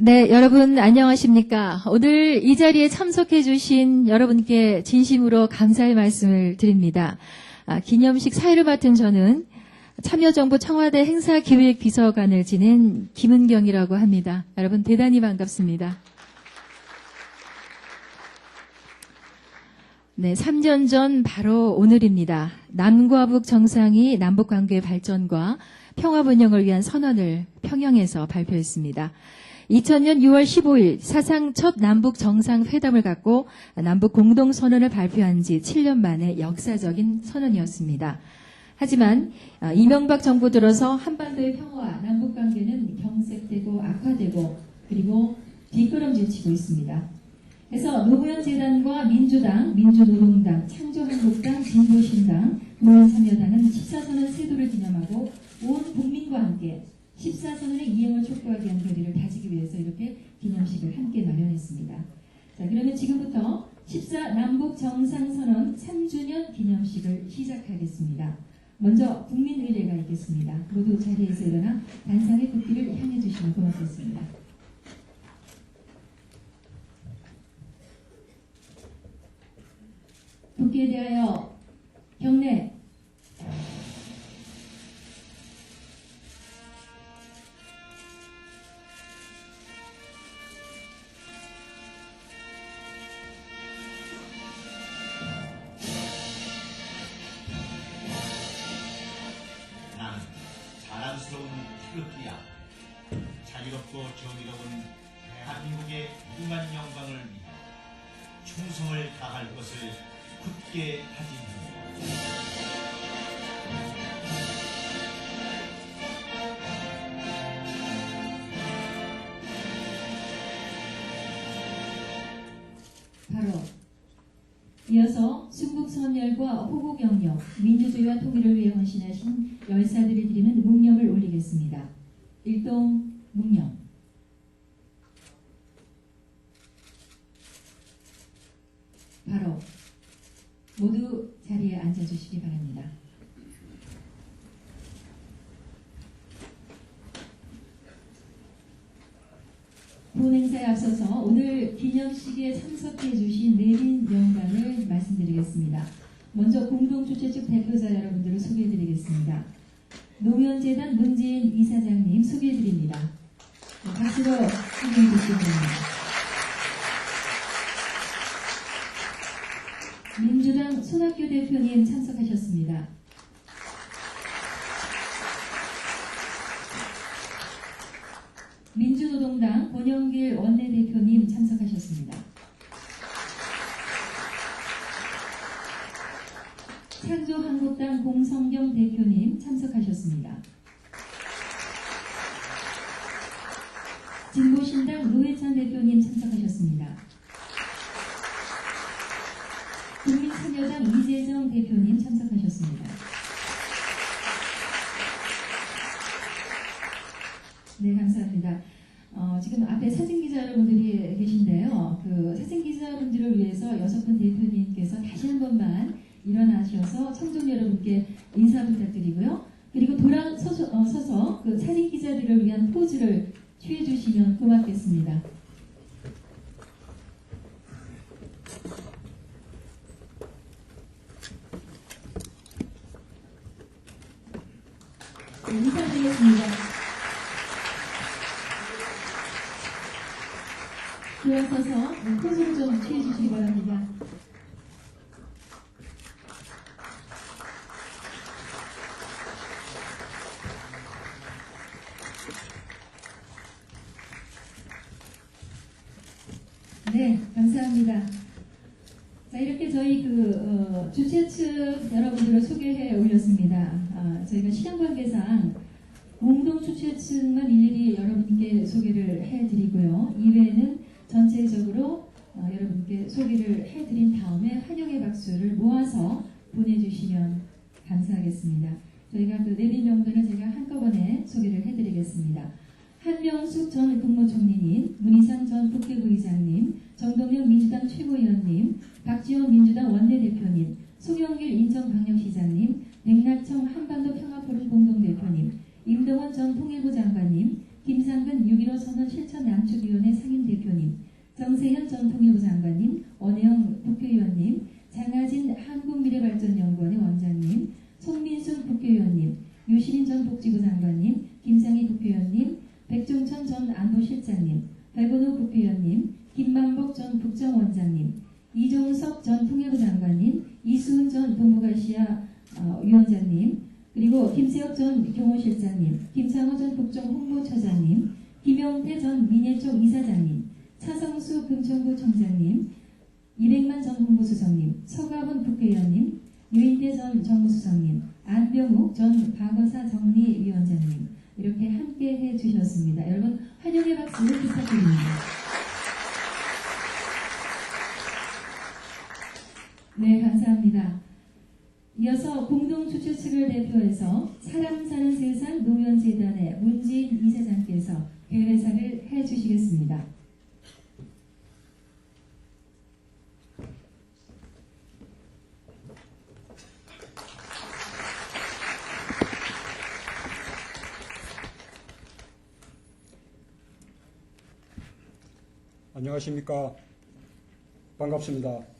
네, 여러분 안녕하십니까? 오늘 이 자리에 참석해 주신 여러분께 진심으로 감사의 말씀을 드립니다. 기념식 사회를 맡은 저는 참여정부 청와대 행사기획비서관을 지낸 김은경이라고 합니다. 여러분 대단히 반갑습니다. 네, 3년 전 바로 오늘입니다. 남과 북 정상이 남북관계 발전과 평화 번영을 위한 선언을 평양에서 발표했습니다. 2000년 6월 15일 사상 첫 남북 정상회담을 갖고 남북 공동선언을 발표한 지 7년 만에 역사적인 선언이었습니다. 하지만 이명박 정부 들어서 한반도의 평화와 남북관계는 경색되고 악화되고 그리고 뒷걸음질 치고 있습니다. 그래서 노무현 재단과 민주당, 민주노동당, 창조한국당, 진보신당, 노원참여당은 14선언 세도를 기념하고 온 국민과 함께 14선언의 이행을 촉구하기 위한 결의를 다지기 위해서 이렇게 기념식을 함께 마련했습니다. 자, 그러면 지금부터 14 남북 정상선언 3주년 기념식을 시작하겠습니다. 먼저 국민의례가 있겠습니다. 모두 자리에서 일어나 단상의 국기를 향해 주시면 고맙겠습니다. 국기에 대하여 경례. 나는 자랑스러운 태극기야. 자유롭고 정의로운 대한민국의 무궁한 영광을 위해 충성을 다할 것을 굳게 다짐합니다. 바로 이어서 순국선열과 호국영역, 민주주의와 통일을 위해 헌신하신 열사들이 드리는 묵념을 올리겠습니다. 일동 묵념. 바로 모두 자리에 앉아주시기 바랍니다. 본 행사에 앞서서 오늘 기념식에 참석해 주신 내빈 명단을 말씀드리겠습니다. 먼저 공동주최 측 대표자 여러분들을 소개해 드리겠습니다. 노무현재단 문재인 이사장님 소개해 드립니다. 네, 박수로 환영해 주시기 바랍니다. 민주당 손학규 대표님 참석하셨습니다. 민주노동당 권영길 원내대표님 참석하셨습니다. 창조한국당 공성경 대표님 참석하셨습니다. 진보신당 노회찬 대표님 참석하셨습니다. 국민참여당 이재정 대표님 참석하셨습니다. 네, 감사합니다. 지금 앞에 사진기자 여러분들이 계신데요. 그 사진기자분들을 위해서 6분 대표님께서 다시 한 번만 일어나셔서 청중 여러분께 인사 부탁드리고요. 그리고 돌아서서 그 사진기자들을 위한 포즈를 취해 주시면 고맙겠습니다. 네, 인사드리겠습니다. 들어서서 포즈를 좀 취해 주시기 바랍니다. 네, 감사합니다. 자, 이렇게 저희 주최 측 여러분들을 소개해 올렸습니다. 저희가 시간 관계상 공동 주최 측만 일일이 여러분께 소개를 해드리고요. 이외에는 전체적으로 여러분께 소개를 해드린 다음에 환영의 박수를 모아서 보내주시면 감사하겠습니다. 저희가 그 내빈 명단을 제가 한꺼번에 소개를 해드리겠습니다. 한명숙 전 국무총리님, 문희상 전 국회부 의장님, 정동영 민주당 최고위원님, 박지원 민주당 원내대표님, 송영길 인천광역시장님, 백날청 한반도 평화포럼 공동대표님, 임동원 전 통일부 장관님, 김상근 6.15 선언 실천 남측위원회 상임대표님, 정세현 전 통일부 장관님, 원혜영 국회의원님, 장하진 한국미래발전연구원의 원장님, 송민순 국회의원님, 유시민 전 복지부 장관님, 김상희 국회의원님, 백종천 전 안보실장님, 백은호 국회의원님, 김만복 전 국정원장님, 이종석 전 통일부 장관님, 이수은 전 동북아시아 위원장님, 그리고 김세혁 전 경호실장님, 김상호 전 국정홍보처장님, 김용태 전 민예총 이사장님, 차성수 금천구 청장님, 이백만 전 홍보수석님, 서가분 국회의원님, 유인태 전 정무수석님, 안병욱 전 과거사 정리위원장님 이렇게 함께 해주셨습니다. 여러분 환영의 박수 부탁드립니다. 네, 감사합니다. 이어서 공동주최 측을 대표해서 사람 사는 세상 노년재단의 문지인 이사장께서 개회사를 해주시겠습니다. 안녕하십니까. 반갑습니다.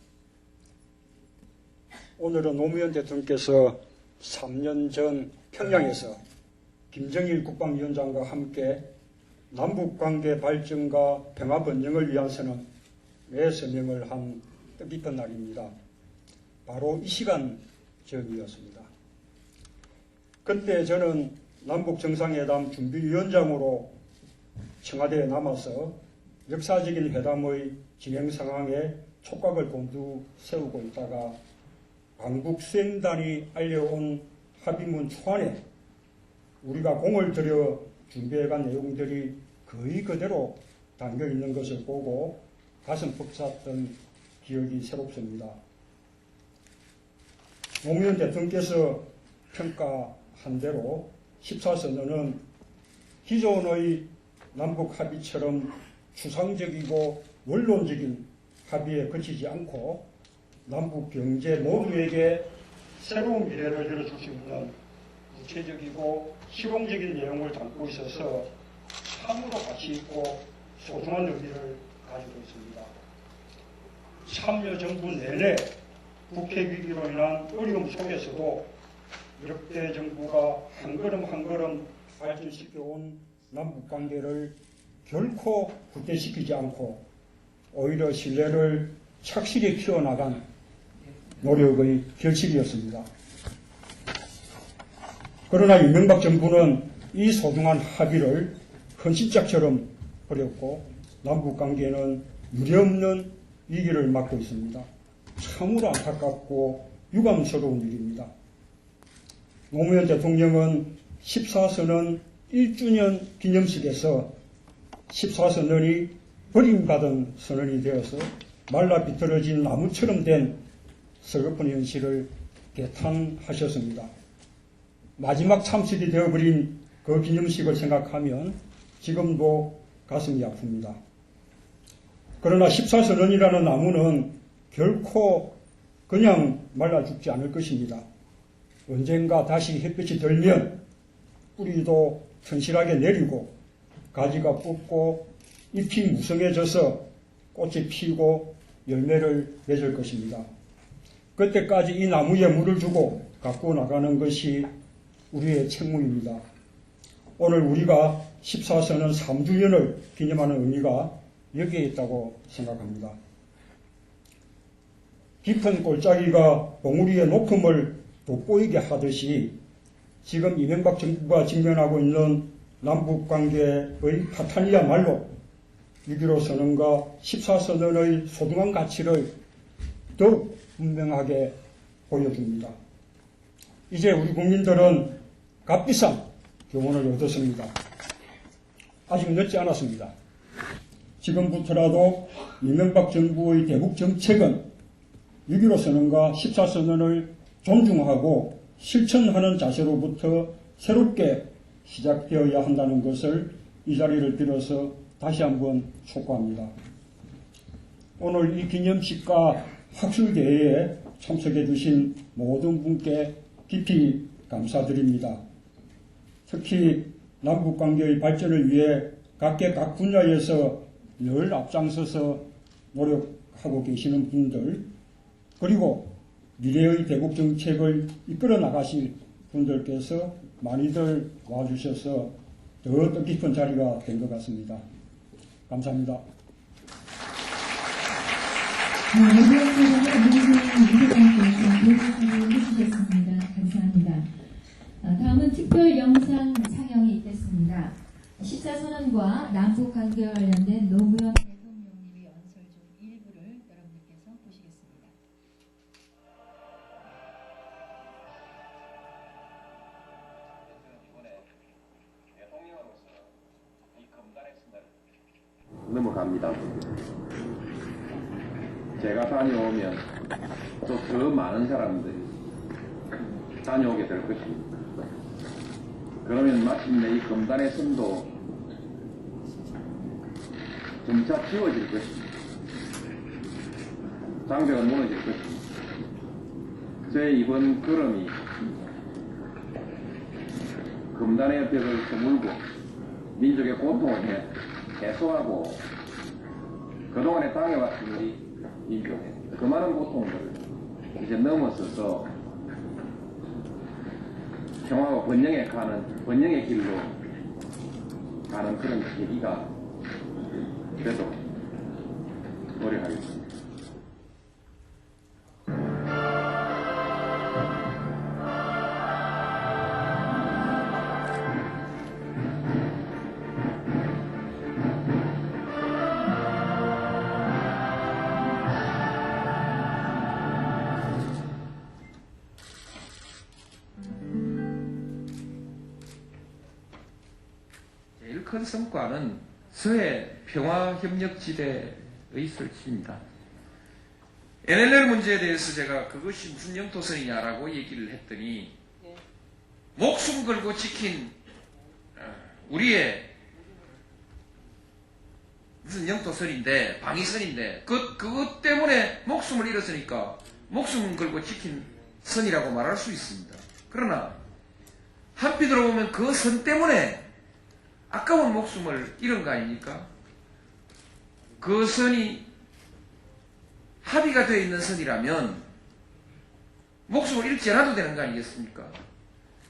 오늘은 노무현 대통령께서 3년 전 평양에서 김정일 국방위원장과 함께 남북관계 발전과 평화 번영을 위한 선언의 서명을 한 뜻깊은 날입니다. 바로 이 시간 전이었습니다. 그때 저는 남북정상회담 준비위원장으로 청와대에 남아서 역사적인 회담의 진행 상황에 촉각을 곤두세우고 있다가 강북 수행단이 알려온 합의문 초안에 우리가 공을 들여 준비해간 내용들이 거의 그대로 담겨있는 것을 보고 가슴 벅찼던 기억이 새롭습니다. 노무현 대통령께서 평가한 대로 14선언은 기존의 남북 합의처럼 추상적이고 원론적인 합의에 그치지 않고 남북 경제 모두에게 새로운 미래를 열어줄 수 있는 구체적이고 실용적인 내용을 담고 있어서 참으로 가치 있고 소중한 의미를 가지고 있습니다. 참여정부 내내 국회 위기로 인한 어려움 속에서도 역대 정부가 한 걸음 한 걸음 발전시켜온 남북관계를 결코 후퇴시키지 않고 오히려 신뢰를 착실히 키워나간 노력의 결실이었습니다. 그러나 이명박 정부는 이 소중한 합의를 헌신짝처럼 버렸고 남북관계는 유례없는 위기를 맞고 있습니다. 참으로 안타깝고 유감스러운 일입니다. 노무현 대통령은 14선언 1주년 기념식에서 14선언이 버림받은 선언이 되어서 말라 비틀어진 나무처럼 된 서글픈 현실을 개탄하셨습니다. 마지막 참실이 되어버린 그 기념식을 생각하면 지금도 가슴이 아픕니다. 그러나 14선언이라는 나무는 결코 그냥 말라 죽지 않을 것입니다. 언젠가 다시 햇빛이 들면 뿌리도 튼실하게 내리고 가지가 뽑고 잎이 무성해져서 꽃이 피고 열매를 맺을 것입니다. 그때까지 이 나무에 물을 주고 갖고 나가는 것이 우리의 책무입니다. 오늘 우리가 14선언 3주년을 기념하는 의미가 여기에 있다고 생각합니다. 깊은 골짜기가 봉우리의 높음을 돋보이게 하듯이 지금 이명박 정부가 직면하고 있는 남북관계의 파탄이야말로 6.15 선언과 14선언의 소중한 가치를 더욱 분명하게 보여줍니다. 이제 우리 국민들은 값비싼 교훈을 얻었습니다. 아직 늦지 않았습니다. 지금부터라도 이명박 정부의 대북 정책은 6.15 선언과 14선언을 존중하고 실천하는 자세로부터 새롭게 시작되어야 한다는 것을 이 자리를 빌어서 다시 한번 촉구합니다. 오늘 이 기념식과 학술대회에 참석해 주신 모든 분께 깊이 감사드립니다. 특히 남북관계의 발전을 위해 각 분야에서 늘 앞장서서 노력하고 계시는 분들, 그리고 미래의 대북 정책을 이끌어 나가실 분들께서 많이들 와주셔서 더 뜻깊은 자리가 된 것 같습니다. 감사합니다. 해주셨습니다. 감사합니다. 다음은 특별 영상 상영이 있겠습니다. 14선언과 남북관계와 관련된 노무현 대통령님의 연설 중 일부를 여러분들께서 보시겠습니다. 넘어갑니다. 제가 다녀오면 또 더 많은 사람들이 다녀오게 될 것입니다. 그러면 마침내 이 금단의 선도 점차 지워질 것입니다. 장벽은 무너질 것입니다. 제 이번 걸음이 금단의 벽을 허물고 민족의 고통을 해소하고 그동안에 당해왔던 우리 민족의 그 많은 고통들을 이제 넘어서서 평화와 번영의 길로 가는 그런 계기가 되도록 노력하겠습니다. 제일 큰 성과는 서해 평화협력지대의 설치입니다. NLL 문제에 대해서 제가 그것이 무슨 영토선이냐라고 얘기를 했더니 목숨 걸고 지킨 우리의 무슨 영토선인데 방위선인데 그것 때문에 목숨을 잃었으니까 목숨 걸고 지킨 선이라고 말할 수 있습니다. 그러나 한편으로 보면 그 선 때문에 아까운 목숨을 잃은 거 아닙니까? 그 선이 합의가 되어 있는 선이라면 목숨을 잃지 않아도 되는 거 아니겠습니까?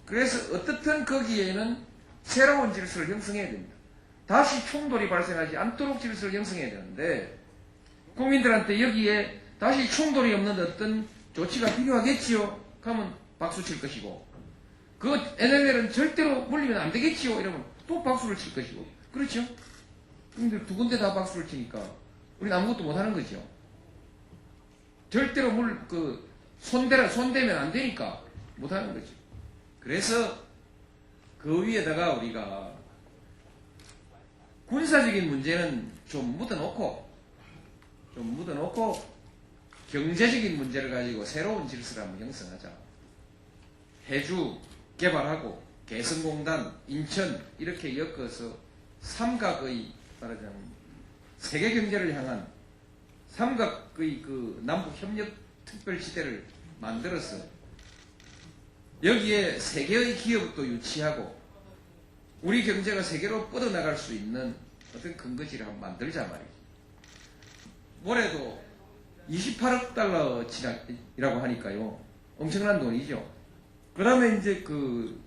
그래서 어떻든 거기에는 새로운 질서를 형성해야 됩니다. 다시 충돌이 발생하지 않도록 질서를 형성해야 되는데 국민들한테 여기에 다시 충돌이 없는 어떤 조치가 필요하겠지요? 하면 박수 칠 것이고 그 NLL은 절대로 물리면 안 되겠지요? 이러면 또 박수를 칠 것이고 그렇죠? 국민들 두 군데 다 박수를 치니까 우리는 아무것도 못하는 거죠. 절대로 손대면 안 되니까 못하는 거죠. 그래서 그 위에다가 우리가 군사적인 문제는 좀 묻어놓고 경제적인 문제를 가지고 새로운 질서를 한번 형성하자. 해주 개발하고 개성공단, 인천 이렇게 엮어서 삼각의 말하자면 세계 경제를 향한 삼각의 그 남북 협력 특별지대를 만들어서 여기에 세계의 기업도 유치하고 우리 경제가 세계로 뻗어나갈 수 있는 어떤 근거지를 한번 만들자 말이죠. 올해도 28억 달러치라고 하니까요. 엄청난 돈이죠. 그 다음에 이제 그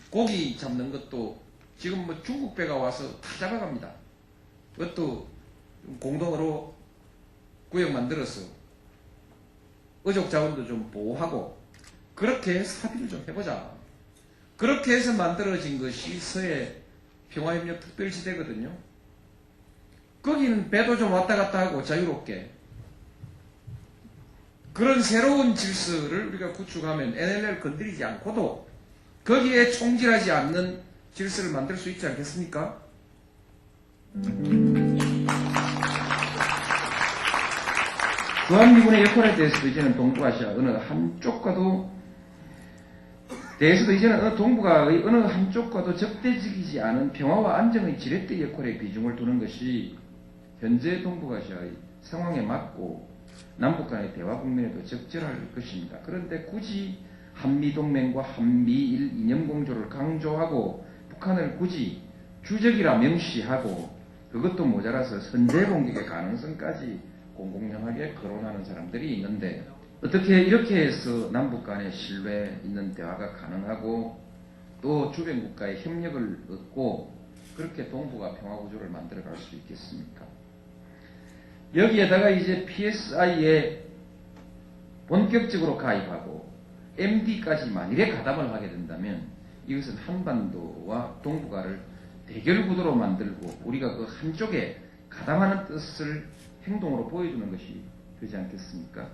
고기 잡는 것도 지금 뭐 중국 배가 와서 다 잡아갑니다. 그것도 공동으로 구역 만들어서 어족 자원도 좀 보호하고 그렇게 해서 합의를 좀 해보자. 그렇게 해서 만들어진 것이 서해 평화협력 특별지대거든요. 거기는 배도 좀 왔다 갔다 하고 자유롭게 그런 새로운 질서를 우리가 구축하면 NLL 건드리지 않고도 거기에 총질하지 않는 질서를 만들 수 있지 않겠습니까? 주한미군의 역할에 대해서도 이제는 동북아시아 어느 한쪽과도 이제는 동북아의 어느 한쪽과도 적대적이지 않은 평화와 안정의 지렛대 역할에 비중을 두는 것이 현재 동북아시아의 상황에 맞고 남북 간의 대화 국면에도 적절할 것입니다. 그런데 굳이 한미동맹과 한미일 이념공조를 강조하고 북한을 굳이 주적이라 명시하고 그것도 모자라서 선제 공격의 가능성까지 공공연하게 거론하는 사람들이 있는데 어떻게 이렇게 해서 남북 간의 신뢰 있는 대화가 가능하고 또 주변 국가의 협력을 얻고 그렇게 동북아 평화구조를 만들어갈 수 있겠습니까? 여기에다가 이제 PSI에 본격적으로 가입하고 MD까지 만일에 가담을 하게 된다면 이것은 한반도와 동북아를 대결 구도로 만들고 우리가 그 한쪽에 가담하는 뜻을 행동으로 보여주는 것이 되지 않겠습니까?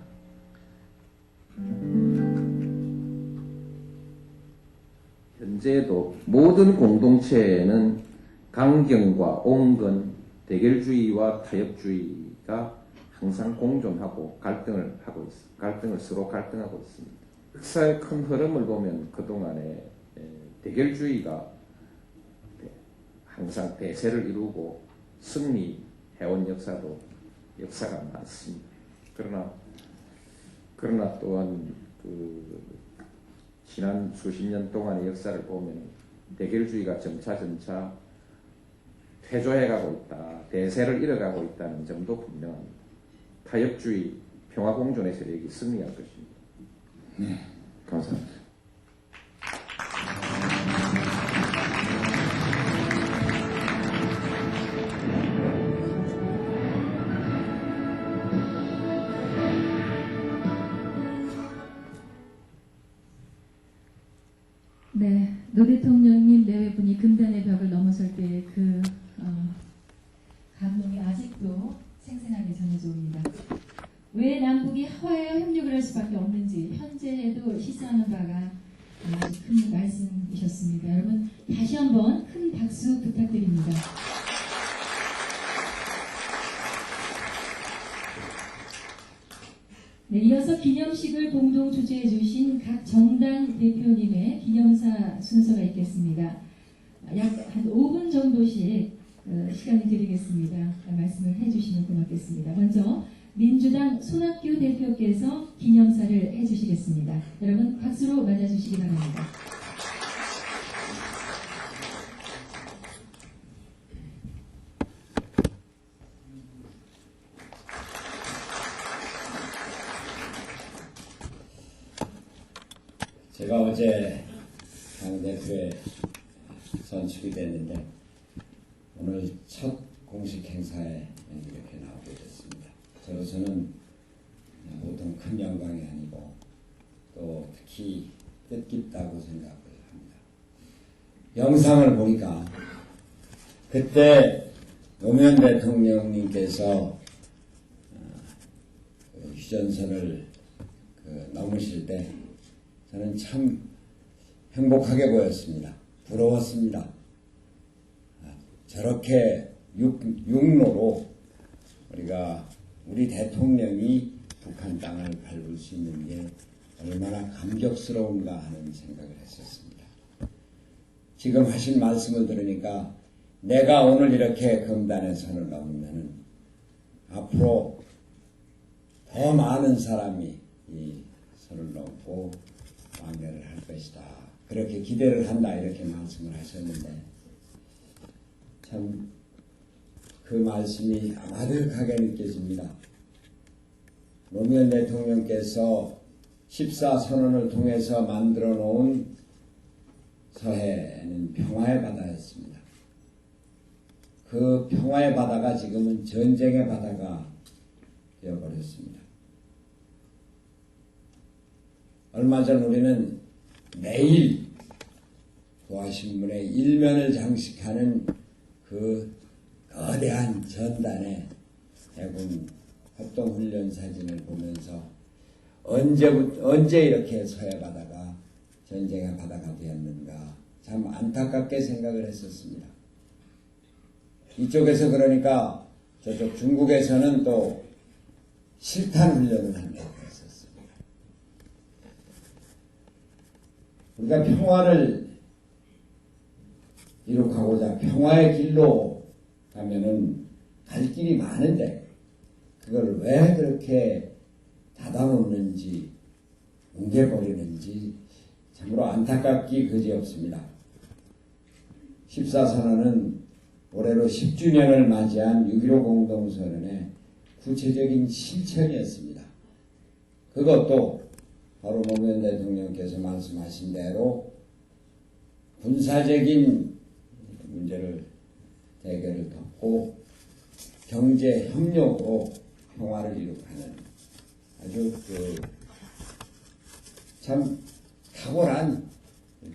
현재도 모든 공동체에는 강경과 온건, 대결주의와 타협주의가 항상 공존하고 서로 갈등하고 있습니다. 역사의 큰 흐름을 보면 그동안에 대결주의가 항상 대세를 이루고 승리해온 역사가 많습니다. 그러나 또한 지난 수십 년 동안의 역사를 보면 대결주의가 점차 퇴조해가고 있다, 대세를 잃어가고 있다는 점도 분명합니다. 타협주의, 평화공존의 세력이 승리할 것입니다. 네, 감사합니다. 네, 노 대통령님 내외분이 금단의 벽을 넘어설 때의 그 감동이 아직도 생생하게 전해져 옵니다. 왜 남북이 화해와 협력을 할 수밖에 없는지 현재에도 시사하는 바가 아주 큰 말씀이셨습니다. 여러분 다시 한번 큰 박수 부탁드립니다. 네, 이어서 기념식을 공동 주재해 주신 각 정당 대표님의 기념사 순서가 있겠습니다. 약 한 5분 정도씩 시간을 드리겠습니다. 말씀을 해주시면 고맙겠습니다. 먼저 민주당 손학규 대표께서 기념사를 해주시겠습니다. 여러분 박수로 맞아주시기 바랍니다. 제가 어제 당대표에 선출이 됐는데 오늘 첫 공식 행사에 이렇게 나오게 됐습니다. 저로서는 보통 큰 영광이 아니고 또 특히 뜻깊다고 생각을 합니다. 영상을 보니까 그때 노무현 대통령님께서 휴전선을 넘으실 때 저는 참 행복하게 보였습니다. 부러웠습니다. 저렇게 육로로 우리 대통령이 북한 땅을 밟을 수 있는 게 얼마나 감격스러운가 하는 생각을 했었습니다. 지금 하신 말씀을 들으니까 내가 오늘 이렇게 금단의 선을 넘으면 앞으로 더 많은 사람이 이 선을 넘고 왕래를 할 것이다. 그렇게 기대를 한다. 이렇게 말씀을 하셨는데 참 그 말씀이 아득하게 느껴집니다. 노무현 대통령께서 14선언을 통해서 만들어 놓은 서해는 평화의 바다였습니다. 그 평화의 바다가 지금은 전쟁의 바다가 되어버렸습니다. 얼마 전 우리는 매일 도하신문의 일면을 장식하는 그 거대한 전단의 해군 합동훈련 사진을 보면서 언제 이렇게 서해 바다가 전쟁의 바다가 되었는가 참 안타깝게 생각을 했었습니다. 이쪽에서 그러니까 저쪽 중국에서는 또 실탄 훈련을 한다고 했었습니다. 우리가 평화를 이룩하고자 평화의 길로 가면은 갈 길이 많은데 그걸 왜 그렇게 닫아놓는지 뭉개버리는지 참으로 안타깝기 그지없습니다. 14선언은 올해로 10주년을 맞이한 6.15 공동선언의 구체적인 실천이었습니다. 그것도 바로 노무현 대통령께서 말씀하신 대로 군사적인 문제를 대결을 덮고 경제 협력으로 평화를 이룩하는 아주 참 탁월한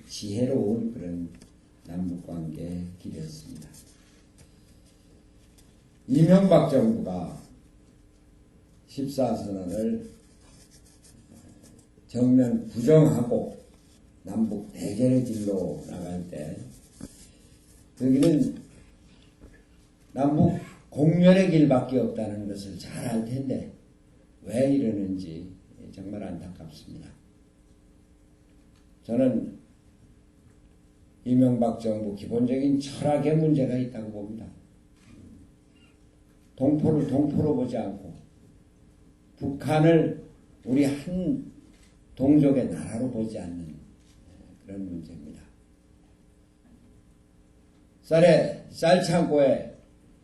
지혜로운 그런 남북관계의 길이었습니다. 이명박 정부가 14선언을 정면 부정하고 남북 대결의 길로 나갈 때 여기는 남북 공멸의 길밖에 없다는 것을 잘 알 텐데 왜 이러는지 정말 안타깝습니다. 저는 이명박 정부 기본적인 철학의 문제가 있다고 봅니다. 동포를 동포로 보지 않고 북한을 우리 한 동족의 나라로 보지 않는 그런 문제입니다. 쌀 창고에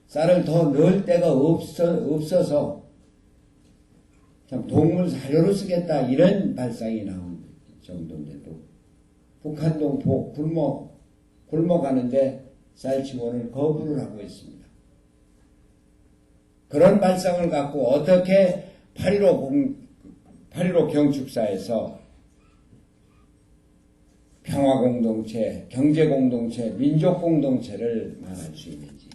쌀을 더 넣을 데가 없어서 참 동물 사료로 쓰겠다 이런 발상이 나온 정도인데도 북한 동포 굶어가는데 쌀 지원을 거부를 하고 있습니다. 그런 발상을 갖고 어떻게 8.15 경축사에서 평화공동체, 경제공동체, 민족공동체를 말할 수 있는지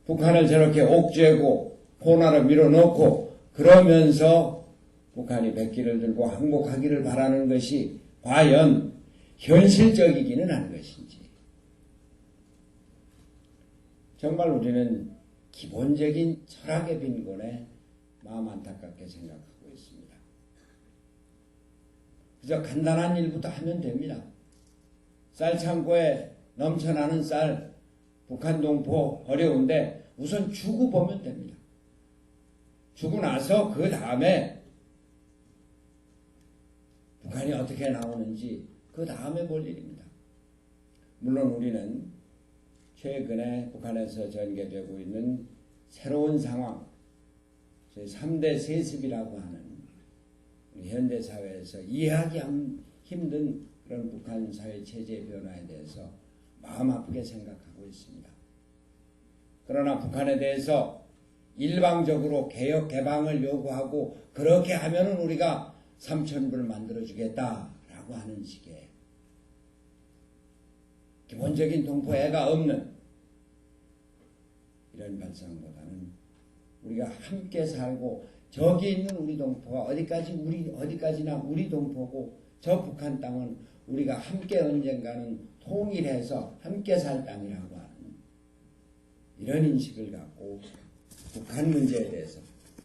북한을 저렇게 옥죄고 코너로 밀어넣고 그러면서 북한이 백기를 들고 항복하기를 바라는 것이 과연 현실적이기는 한 것인지 정말 우리는 기본적인 철학의 빈곤에 마음 안타깝게 생각하고 있습니다. 그저 간단한 일부터 하면 됩니다. 쌀 창고에 넘쳐나는 쌀 북한 동포 어려운데 우선 주고 보면 됩니다. 주고 나서 그 다음에 북한이 어떻게 나오는지 그 다음에 볼 일입니다. 물론 우리는 최근에 북한에서 전개되고 있는 새로운 상황, 저희 3대 세습이라고 하는 우리 현대사회에서 이해하기 힘든 그런 북한 사회 체제 변화에 대해서 마음 아프게 생각하고 있습니다. 그러나 북한에 대해서 일방적으로 개혁 개방을 요구하고 그렇게 하면은 우리가 3,000불 만들어주겠다라고 하는 식의 기본적인 동포애가 없는 이런 발상보다는 우리가 함께 살고 저기 있는 우리 동포가 어디까지나 우리 동포고 저 북한 땅은 우리가 함께 언젠가는 통일해서 함께 살 땅이라고 하는 이런 인식을 갖고 북한 문제에 대해서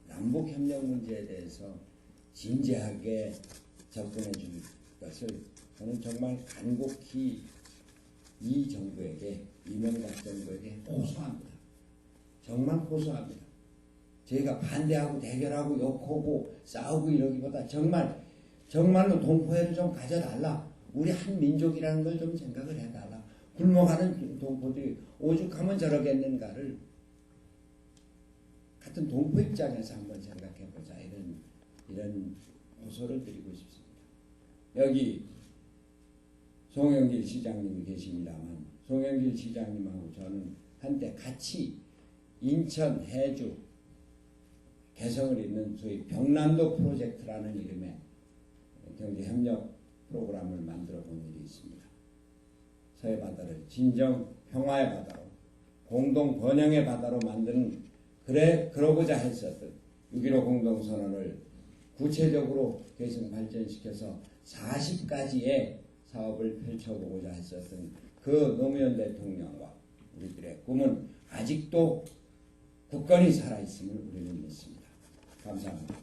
남북협력 문제에 대해서 진지하게 접근해 줄 것을 저는 정말 간곡히 이 정부에게 이명박 정부에게 호소합니다. 정말 호소합니다. 저희가 반대하고 대결하고 욕하고 싸우고 이러기보다 정말로 동포애를 좀 가져달라. 우리 한 민족이라는 걸 좀 생각을 해달라. 굶어가는 동포들이 오죽하면 저러겠는가를 같은 동포 입장에서 한번 생각해보자. 이런 호소를 드리고 싶습니다. 여기 송영길 시장님이 계십니다만 송영길 시장님하고 저는 한때 같이 인천, 해주, 개성을 잇는 소위 병남도 프로젝트라는 이름의 경제협력 프로그램을 만들어 본 일이 있습니다. 서해 바다를 진정 평화의 바다로 공동 번영의 바다로 만드는 그러고자 했었던 6.15 공동선언을 구체적으로 계속 발전시켜서 40가지의 사업을 펼쳐보고자 했었던 그 노무현 대통령과 우리들의 꿈은 아직도 굳건히 살아있음을 우리는 믿습니다. 감사합니다.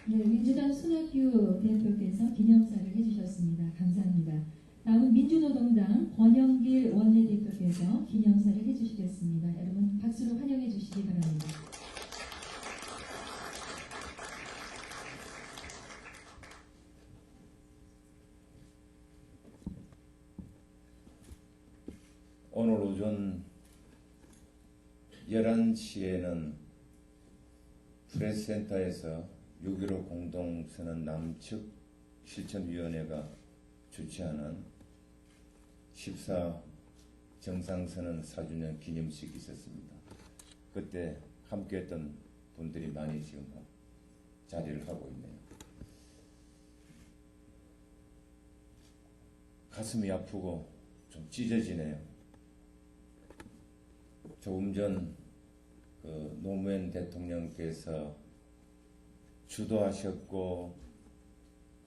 네, 민주당 손학규 대표께서 기념사를 해주셨습니다. 감사합니다. 다음은 민주노동당 권영길 원내대표께서 기념사를 해주시겠습니다. 여러분 박수로 환영해 주시기 바랍니다. 11시에는 프레스센터에서 6.15 공동선언 남측 실천위원회가 주최하는 14 정상선언 4주년 기념식이 있었습니다. 그때 함께했던 분들이 많이 지금 자리를 하고 있네요. 가슴이 아프고 좀 찢어지네요. 조금 전 노무현 대통령께서 주도하셨고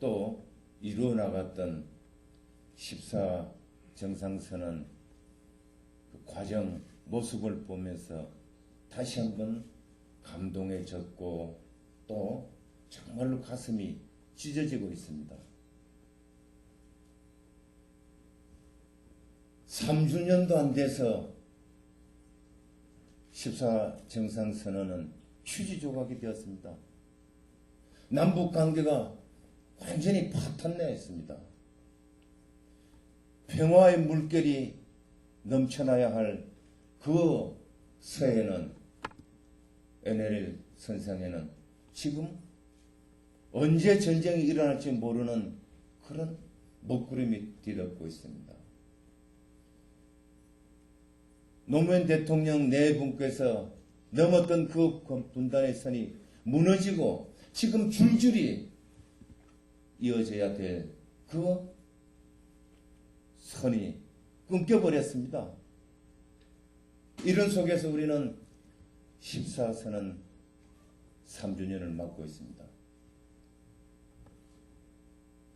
또 이루어 나갔던 14 정상선언 그 과정 모습을 보면서 다시 한번 감동해졌고 또 정말로 가슴이 찢어지고 있습니다. 3주년도 안 돼서 14 정상선언은 휴지 조각이 되었습니다. 남북 관계가 완전히 파탄나였습니다. 평화의 물결이 넘쳐나야 할 그 서해는 NLL 선상에는 지금 언제 전쟁이 일어날지 모르는 그런 먹구름이 뒤덮고 있습니다. 노무현 대통령 네 분께서 넘었던 그 분단의 선이 무너지고 지금 줄줄이 이어져야 될 그 선이 끊겨버렸습니다. 이런 속에서 우리는 14선언 3주년을 맞고 있습니다.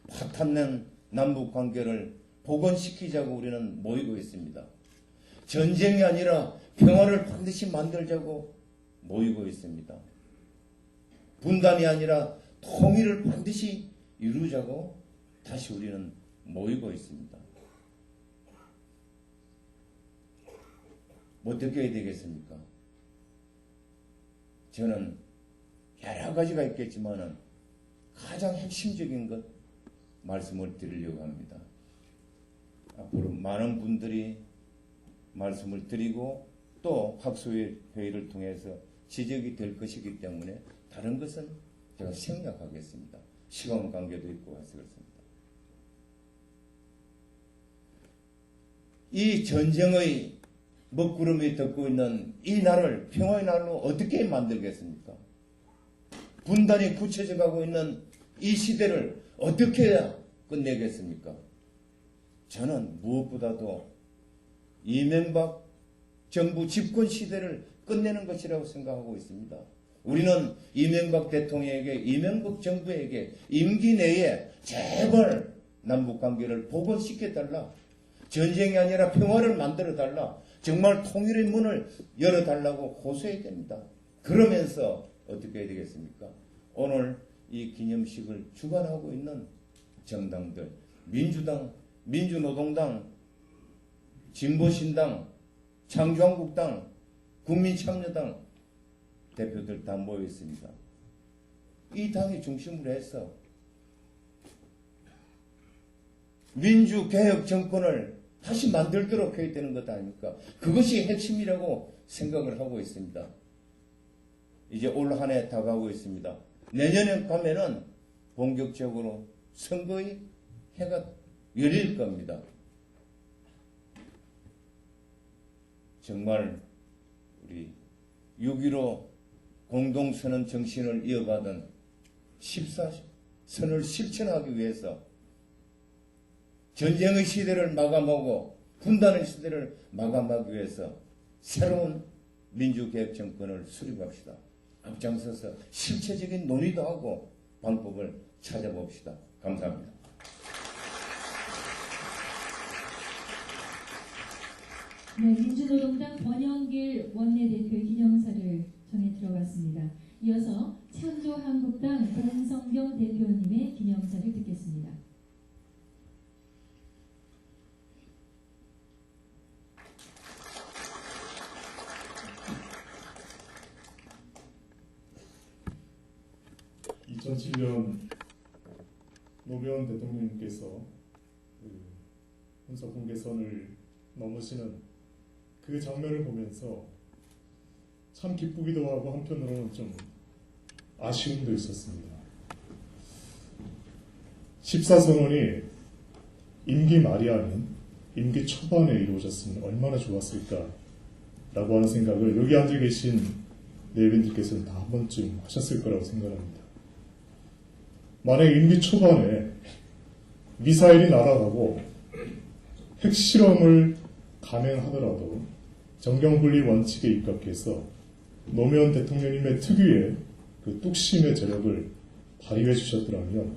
파탄난 남북관계를 복원시키자고 우리는 모이고 있습니다. 전쟁이 아니라 평화를 반드시 만들자고 모이고 있습니다. 분단이 아니라 통일을 반드시 이루자고 다시 우리는 모이고 있습니다. 어떻게 해야 되겠습니까? 저는 여러 가지가 있겠지만 가장 핵심적인 것 말씀을 드리려고 합니다. 앞으로 많은 분들이 말씀을 드리고 또 학술회의를 통해서 지적이 될 것이기 때문에 다른 것은 제가 생략하겠습니다. 시간 관계도 있고 해서 그렇습니다. 이 전쟁의 먹구름이 덮고 있는 이 날을 평화의 날로 어떻게 만들겠습니까? 분단이 굳혀져 가고 있는 이 시대를 어떻게 해야 끝내겠습니까? 저는 무엇보다도 이명박 정부 집권 시대를 끝내는 것이라고 생각하고 있습니다. 우리는 이명박 대통령에게, 이명박 정부에게 임기 내에 제발 남북관계를 복원시켜달라. 전쟁이 아니라 평화를 만들어달라. 정말 통일의 문을 열어달라고 호소해야 됩니다. 그러면서 어떻게 해야 되겠습니까? 오늘 이 기념식을 주관하고 있는 정당들, 민주당, 민주노동당, 진보신당, 창조한국당, 국민참여당 대표들 다 모여 있습니다. 이 당이 중심으로 해서 민주개혁 정권을 다시 만들도록 해야 되는 것 아닙니까? 그것이 핵심이라고 생각을 하고 있습니다. 이제 올 한 해 다가오고 있습니다. 내년에 가면은 본격적으로 선거의 해가 열릴 겁니다. 정말 우리 6.15 공동선언 정신을 이어가던 14선을 실천하기 위해서 전쟁의 시대를 마감하고 분단의 시대를 마감하기 위해서 새로운 민주개혁 정권을 수립합시다. 앞장서서 실체적인 논의도 하고 방법을 찾아봅시다. 감사합니다. 네, 민주노동당 권영길 원내대표의 기념사를 전해 들어봤습니다. 이어서 창조한국당 공성경 대표님의 기념사를 듣겠습니다. 노무현 대통령님께서 혼서 분계선을 넘으시는 그 장면을 보면서 참 기쁘기도 하고 한편으로는 좀 아쉬움도 있었습니다. 14선언이 임기 말이 아닌 임기 초반에 이루어졌으면 얼마나 좋았을까라고 하는 생각을 여기 앉아 계신 내빈들께서는 다 한 번쯤 하셨을 거라고 생각합니다. 만약에 임기 초반에 미사일이 날아가고 핵실험을 감행하더라도 정경분리 원칙에 입각해서 노무현 대통령님의 특유의 그 뚝심의 저력을 발휘해 주셨더라면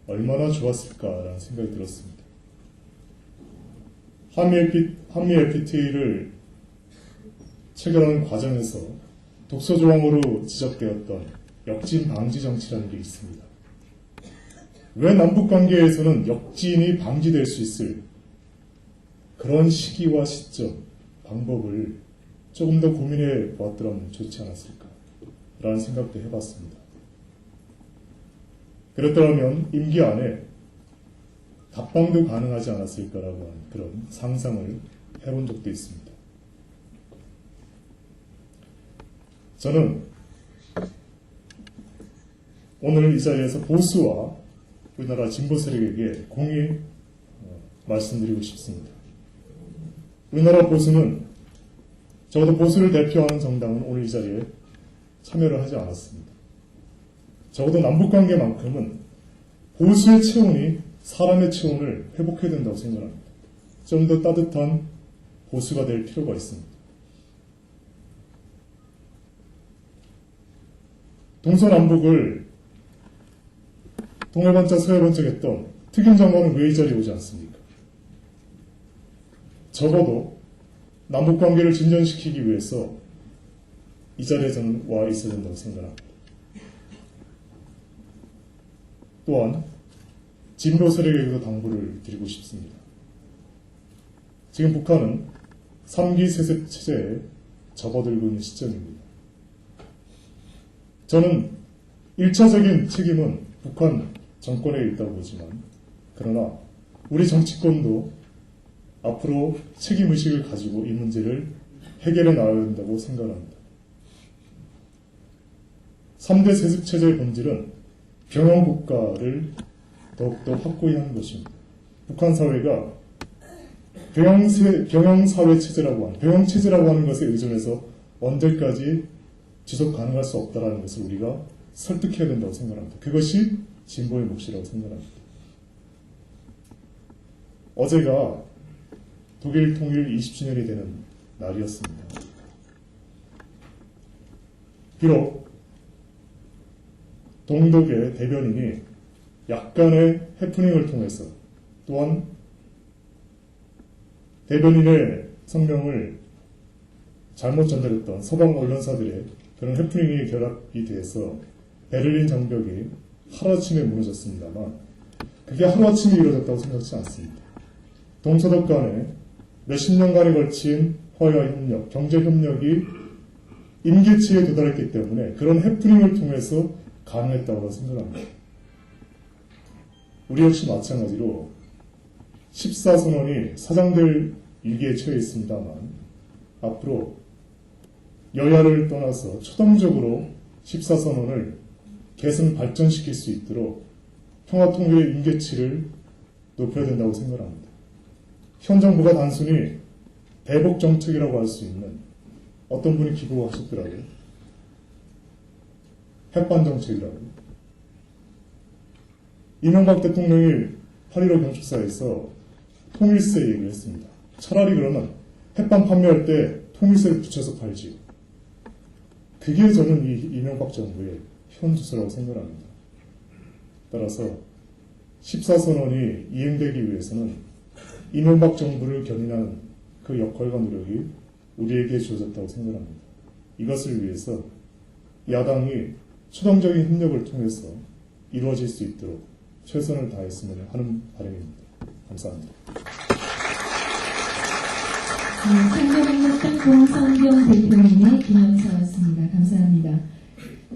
얼마나 좋았을까라는 생각이 들었습니다. 한미 FTA를 체결하는 과정에서 독소조항으로 지적되었던 역진 방지 정치라는 게 있습니다. 왜 남북관계에서는 역진이 방지될 수 있을 그런 시기와 시점, 방법을 조금 더 고민해 보았더라면 좋지 않았을까라는 생각도 해봤습니다. 그랬더라면 임기 안에 답방도 가능하지 않았을까라고 하는 그런 상상을 해본 적도 있습니다. 저는 오늘 이 자리에서 보수와 우리나라 진보 세력에게 공히 말씀드리고 싶습니다. 우리나라 보수는, 적어도 보수를 대표하는 정당은 오늘 이 자리에 참여를 하지 않았습니다. 적어도 남북관계만큼은 보수의 체온이 사람의 체온을 회복해야 된다고 생각합니다. 좀 더 따뜻한 보수가 될 필요가 있습니다. 동서남북을 동해번쩍 서해번쩍 했던 특임 장관은 왜 이 자리에 오지 않습니까? 적어도 남북관계를 진전시키기 위해서 이 자리에 저는 와 있어야 된다고 생각합니다. 또한 진보 세력에게도 당부를 드리고 싶습니다. 지금 북한은 3기 세습 체제에 접어들고 있는 시점입니다. 저는 1차적인 책임은 북한 정권에 있다고 보지만, 그러나 우리 정치권도 앞으로 책임의식을 가지고 이 문제를 해결해 나가야 된다고 생각합니다. 3대 세습체제의 본질은 병영국가를 더욱더 확고히 하는 것입니다. 북한 사회가 병영사회체제라고 하는, 병영체제라고 하는 것에 의존해서 언제까지 지속 가능할 수 없다는 것을 우리가 설득해야 된다고 생각합니다. 그것이 진보의 몫이라고 생각합니다. 어제가 독일 통일 20주년이 되는 날이었습니다. 비록 동독의 대변인이 약간의 해프닝을 통해서, 또한 대변인의 성명을 잘못 전달했던 서방 언론사들의 그런 해프닝이 결합이 돼서 베를린 장벽이 하루아침에 무너졌습니다만, 그게 하루아침에 이루어졌다고 생각하지 않습니다. 동서독 간에 몇십 년간에 걸친 화해와 협력, 경제협력이 임계치에 도달했기 때문에 그런 해프닝을 통해서 가능했다고 생각합니다. 우리 역시 마찬가지로 14선언이 사장될 위기에 처해 있습니다만, 앞으로 여야를 떠나서 초당적으로 14선언을 개선 발전시킬 수 있도록 평화통일의 임계치를 높여야 된다고 생각합니다. 현 정부가 단순히 대북정책이라고 할 수 있는, 어떤 분이 기고하셨더라고요. 핵반정책이라고. 이명박 대통령이 8.15 경축사에서 통일세 얘기를 했습니다. 차라리 그러면 핵반 판매할 때 통일세를 붙여서 팔지. 그게 저는 이 이명박 정부의 현주소라고 생각합니다. 따라서 14선언이 이행되기 위해서는 이명박 정부를 견인하는 그 역할과 노력이 우리에게 주어졌다고 생각합니다. 이것을 위해서 야당이 추동적인 협력을 통해서 이루어질 수 있도록 최선을 다했으면 하는 바람입니다. 감사합니다. 성경한국당 공성경 대표님의 기념사였습니다. 감사합니다.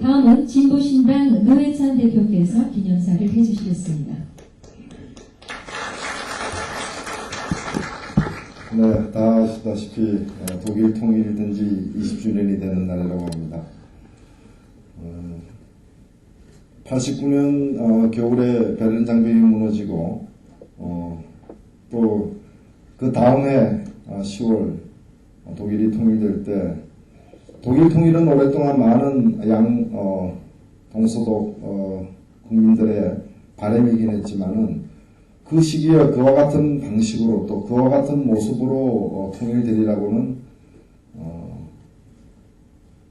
다음은 진보신당 노회찬 대표께서 기념사를 해주시겠습니다. 네, 다 아시다시피 독일 통일이 된 지 20주년이 되는 날이라고 합니다. 89년 겨울에 베를린 장벽이 무너지고 또 그 다음해 10월 독일이 통일될 때 독일 통일은 오랫동안 많은 동서독 국민들의 바람이긴 했지만은 그 시기에 그와 같은 방식으로 또 그와 같은 모습으로 통일되리라고는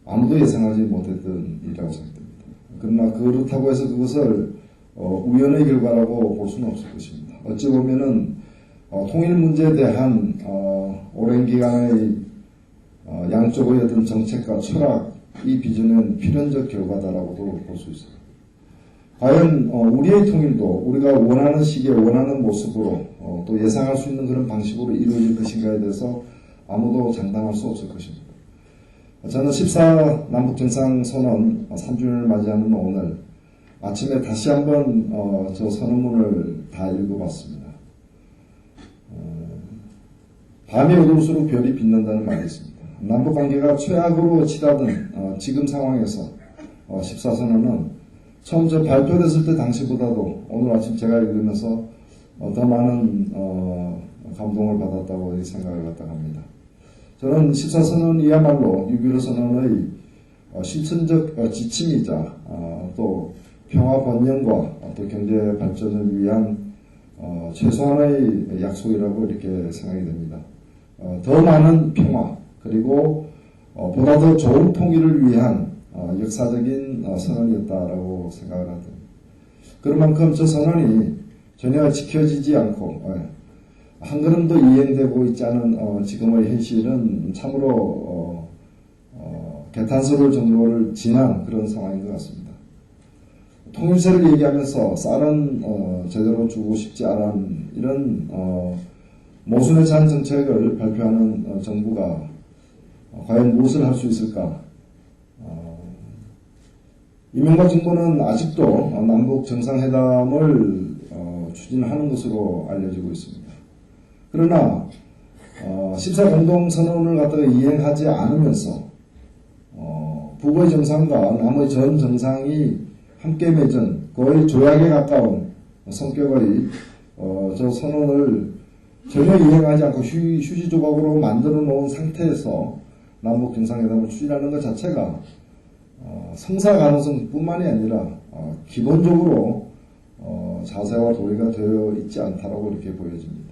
아무도 예상하지 못했던 일이라고 생각됩니다. 그러나 그렇다고 해서 그것을 우연의 결과라고 볼 수는 없을 것입니다. 어찌 보면은 통일 문제에 대한 오랜 기간의 양쪽의 어떤 정책과 철학, 이 비전은 필연적 결과다라고도 볼 수 있습니다. 과연 우리의 통일도 우리가 원하는 시기에 원하는 모습으로 또 예상할 수 있는 그런 방식으로 이루어질 것인가에 대해서 아무도 장담할 수 없을 것입니다. 저는 14 남북정상선언 3주년을 맞이하는 오늘 아침에 다시 한번 저 선언문을 다 읽어봤습니다. 밤이 어두울수록 별이 빛난다는 말이 있습니다. 남북관계가 최악으로 치닫은 지금 상황에서 14선언은 처음 저 발표됐을 때 당시보다도 오늘 아침 제가 읽으면서 더 많은 감동을 받았다고 생각을 갖다 합니다. 저는 14선언이야말로 6.15 선언의 실천적 지침이자 또 평화 번영과 또 경제 발전을 위한 최소한의 약속이라고 이렇게 생각이 됩니다. 더 많은 평화 그리고 보다 더 좋은 통일을 위한 역사적인 선언이었다라고 생각을 합니다. 그런 만큼 저 선언이 전혀 지켜지지 않고 한 걸음도 이행되고 있지 않은 지금의 현실은 참으로 개탄스러울 정도를 지난 그런 상황인 것 같습니다. 통일세를 얘기하면서 쌀은 제대로 주고 싶지 않은 이런 모순에 찬 정책을 발표하는 정부가 과연 무엇을 할 수 있을까? 이명박 정부는 아직도 남북 정상회담을 추진하는 것으로 알려지고 있습니다. 그러나 14 공동선언을 갖다가 이행하지 않으면서 북의 정상과 남의 전 정상이 함께 맺은 거의 조약에 가까운 성격의 저 선언을 전혀 이행하지 않고 휴지 조각으로 만들어 놓은 상태에서 남북 정상회담을 추진하는 것 자체가 성사 가능성 뿐만이 아니라 기본적으로 자세와 도리가 되어 있지 않다라고 이렇게 보여집니다.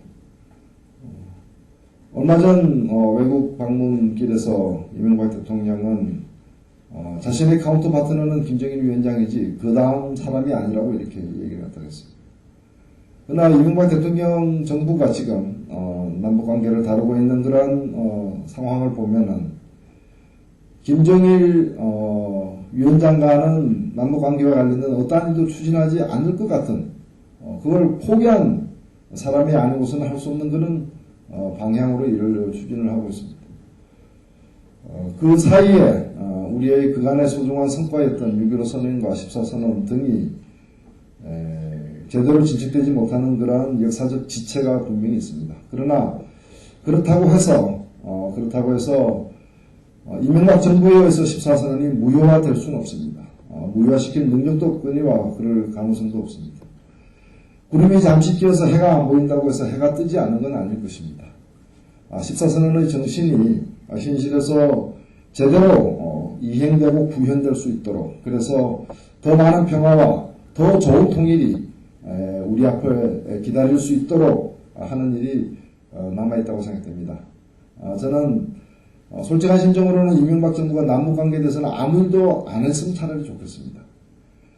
얼마 전 외국 방문길에서 이명박 대통령은 자신의 카운터 파트너는 김정일 위원장이지 그 다음 사람이 아니라고 이렇게 얘기를 갖다 했습니다. 그러나 이명박 대통령 정부가 지금 남북관계를 다루고 있는 그러한 상황을 보면은 김정일 위원장과는 남북관계와 관련된 어떠한 일도 추진하지 않을 것 같은 그걸 포기한 사람이 아니고서는 할 수 없는 그런 방향으로 일을 추진을 하고 있습니다. 그 사이에 우리의 그간의 소중한 성과였던 6.15 선언과 14 선언 등이 제대로 진척되지 못하는 그러한 역사적 지체가 분명히 있습니다. 그러나 그렇다고 해서 이명박 정부에 의해서 14선언이 무효화될 수는 없습니다. 무효화시킬 능력도 없거니와 그럴 가능성도 없습니다. 구름이 잠시 끼어서 해가 안 보인다고 해서 해가 뜨지 않은 건 아닐 것입니다. 14선언의 정신이 현실에서 제대로 이행되고 구현될 수 있도록 그래서 더 많은 평화와 더 좋은 통일이 우리 앞에 기다릴 수 있도록 하는 일이 남아있다고 생각됩니다. 저는 솔직한 심정으로는 이명박 정부가 남북관계에 대해서는 아무 일도 안 했으면 차라리 좋겠습니다.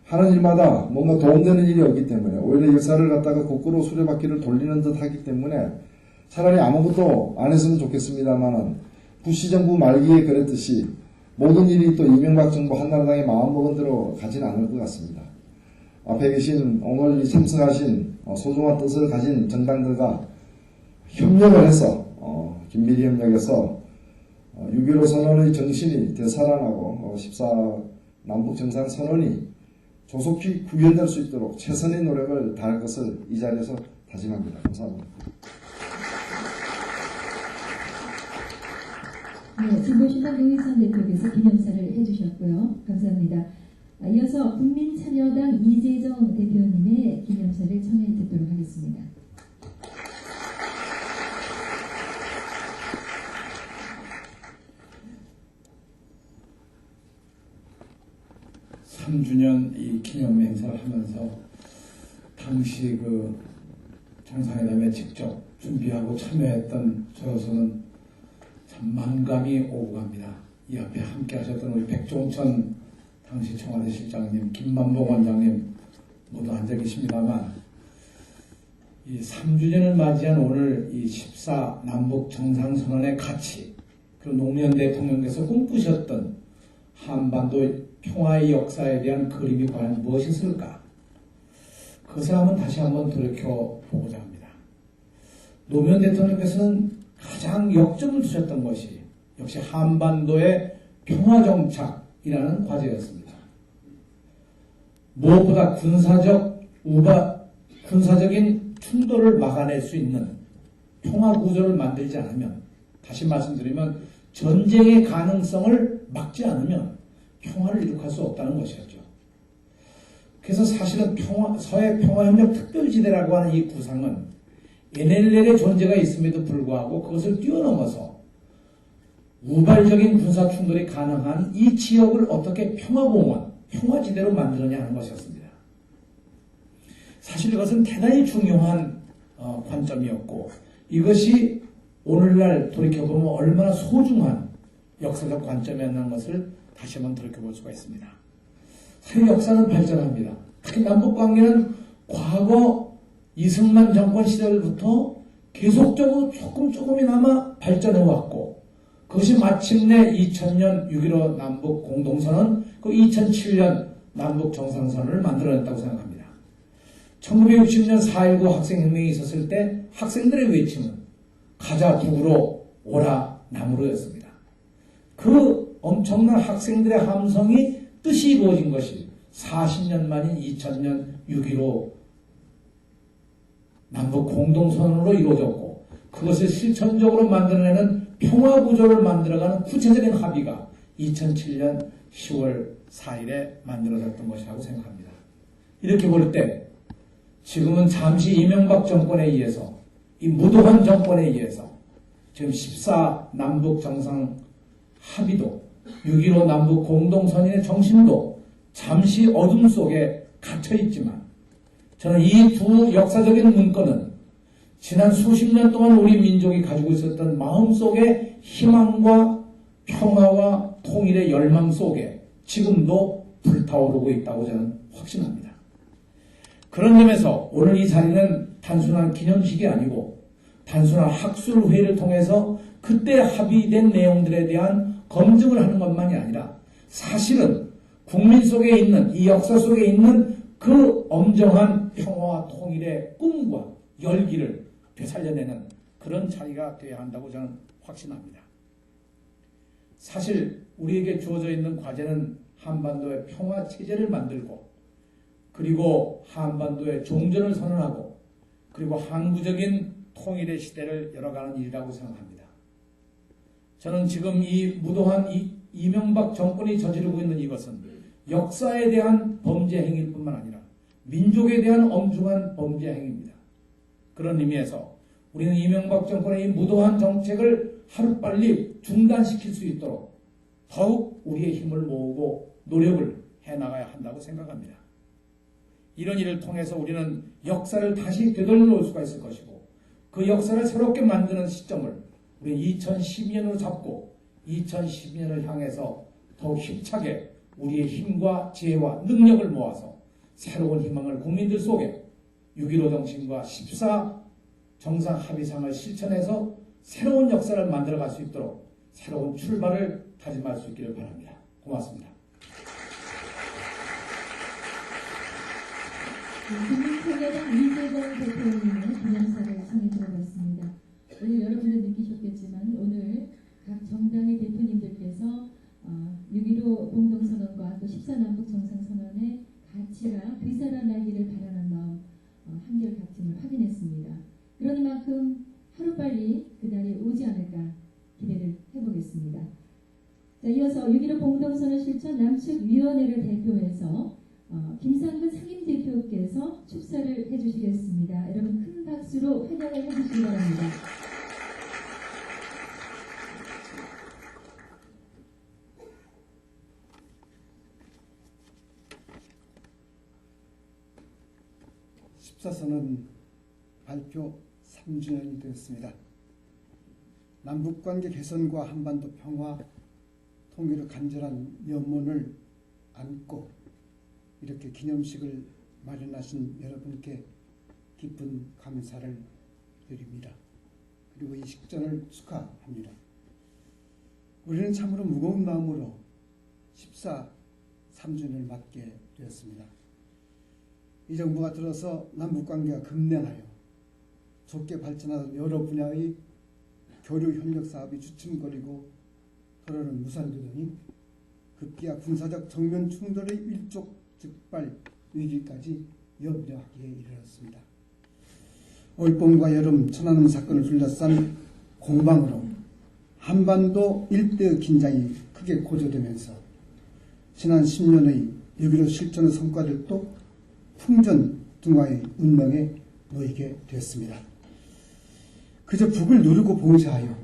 하는 일마다 뭔가 도움되는 일이 없기 때문에 오히려 역사를 갖다가 거꾸로 수레바퀴를 돌리는 듯 하기 때문에 차라리 아무것도 안 했으면 좋겠습니다만은 부시 정부 말기에 그랬듯이 모든 일이 또 이명박 정부 한나라당의 마음먹은 대로 가진 않을 것 같습니다. 앞에 계신 오늘 참석하신 소중한 뜻을 가진 정당들과 협력을 해서 긴밀히 협력해서 6.15 선언의 정신이 되살아나고 14 남북정상선언이 조속히 구현될 수 있도록 최선의 노력을 다할 것을 이 자리에서 다짐합니다. 감사합니다. 네, 진보신당 유희선 대표께서 기념사를 해주셨고요. 감사합니다. 이어서 국민참여당 이재정 대표님의 기념사를 청해 듣도록 하겠습니다. 3주년 이 기념 행사를 하면서 당시 그 정상회담에 직접 준비하고 참여했던 저로서는 참 만감이 오고 갑니다. 이 앞에 함께 하셨던 우리 백종천 당시 청와대 실장님, 김만복 원장님 모두 앉아 계십니다만 이 3주년을 맞이한 오늘 이 14 남북 정상선언의 가치, 그리고 노무현 대통령께서 꿈꾸셨던 한반도 평화의 역사에 대한 그림이 과연 무엇이 있을까? 그것을 다시 한번 돌이켜보고자 합니다. 노무현 대통령께서는 가장 역점을 두셨던 것이 역시 한반도의 평화정착이라는 과제였습니다. 무엇보다 군사적인 충돌을 막아낼 수 있는 평화구조를 만들지 않으면, 다시 말씀드리면 전쟁의 가능성을 막지 않으면 평화를 이룩할 수 없다는 것이었죠. 그래서 사실은 서해 평화협력 특별지대라고 하는 이 구상은 NLL의 존재가 있음에도 불구하고 그것을 뛰어넘어서 우발적인 군사 충돌이 가능한 이 지역을 어떻게 평화공원, 평화지대로 만드느냐 하는 것이었습니다. 사실 이것은 대단히 중요한 관점이었고, 이것이 오늘날 돌이켜보면 얼마나 소중한 역사적 관점이었다는 것을 다시 한번 돌이켜볼 수가 있습니다. 사실 역사는 발전합니다. 특히 남북관계는 과거 이승만 정권 시절부터 계속적으로 조금이나마 발전해왔고, 그것이 마침내 2000년 6.15 남북 공동선언, 그 2007년 남북 정상선언을 만들어냈다고 생각합니다. 1960년 4.19 학생혁명이 있었을 때 학생들의 외침은 가자 북으로 오라 남으로였습니다. 그 엄청난 학생들의 함성이 뜻이 이루어진 것이 40년 만인 2000년 6.15 남북 공동선언으로 이루어졌고, 그것을 실천적으로 만들어내는 평화구조를 만들어가는 구체적인 합의가 2007년 10월 4일에 만들어졌던 것이라고 생각합니다. 이렇게 볼 때 지금은 잠시 이명박 정권에 의해서, 이 무도한 정권에 의해서 지금 14 남북 정상 합의도, 6.15 남북 공동선언의 정신도 잠시 어둠 속에 갇혀있지만, 저는 이 두 역사적인 문건은 지난 수십 년 동안 우리 민족이 가지고 있었던 마음속의 희망과 평화와 통일의 열망 속에 지금도 불타오르고 있다고 저는 확신합니다. 그런 점에서 오늘 이 자리는 단순한 기념식이 아니고 단순한 학술회의를 통해서 그때 합의된 내용들에 대한 검증을 하는 것만이 아니라, 사실은 국민 속에 있는, 이 역사 속에 있는 그 엄정한 평화와 통일의 꿈과 열기를 되살려내는 그런 자리가 되어야 한다고 저는 확신합니다. 사실 우리에게 주어져 있는 과제는 한반도의 평화체제를 만들고, 그리고 한반도의 종전을 선언하고, 그리고 항구적인 통일의 시대를 열어가는 일이라고 생각합니다. 저는 지금 이 무도한 이명박 정권이 저지르고 있는 이것은 역사에 대한 범죄 행위일 뿐만 아니라 민족에 대한 엄중한 범죄 행위입니다. 그런 의미에서 우리는 이명박 정권의 이 무도한 정책을 하루빨리 중단시킬 수 있도록 더욱 우리의 힘을 모으고 노력을 해나가야 한다고 생각합니다. 이런 일을 통해서 우리는 역사를 다시 되돌려 놓을 수가 있을 것이고, 그 역사를 새롭게 만드는 시점을 우리 2012년으로 잡고 2012년을 향해서 더욱 힘차게 우리의 힘과 지혜와 능력을 모아서 새로운 희망을 국민들 속에 6.15 정신과 14 정상 합의상을 실천해서 새로운 역사를 만들어갈 수 있도록 새로운 출발을 다짐할 수 있기를 바랍니다. 고맙습니다. 국민참여당 이재정 대표님의 기념사를 청해 들어봤습니다. 오늘 여러분들 느끼셨겠지만 오늘 각 정당의 대표님들께서 6.15 공동선언과 또 14 남북 정상선언의 가치가 되살아나기를 바라는 마음 한결같음을 확인했습니다. 그러는 만큼 하루빨리 그날이 오지 않을까 기대를 해보겠습니다. 남측위원회를 대표해서 김상근 상임대표께서 축사를 해주시겠습니다. 여러분 큰 박수로 환영을 해주시기 바랍니다. 십사선언 발표 3주년이 되었습니다. 남북관계 개선과 한반도 평화, 통일의 간절한 염원을 안고 이렇게 기념식을 마련하신 여러분께 깊은 감사를 드립니다. 그리고 이 식전을 축하합니다. 우리는 참으로 무거운 마음으로 3주년을 맞게 되었습니다. 이 정부가 들어서 남북관계가 급냉하여 좋게 발전하던 여러 분야의 교류 협력 사업이 주춤거리고 도로는 무산되더니 급기야 군사적 정면 충돌의 일촉즉발 위기까지 염려하기에 이르렀습니다. 올봄과 여름 천안함 사건을 둘러싼 공방으로 한반도 일대의 긴장이 크게 고조되면서 지난 10년의 6.15 실천의 성과들도 풍전등화의 운명에 놓이게 되었습니다. 그저 북을 누르고 봉쇄하여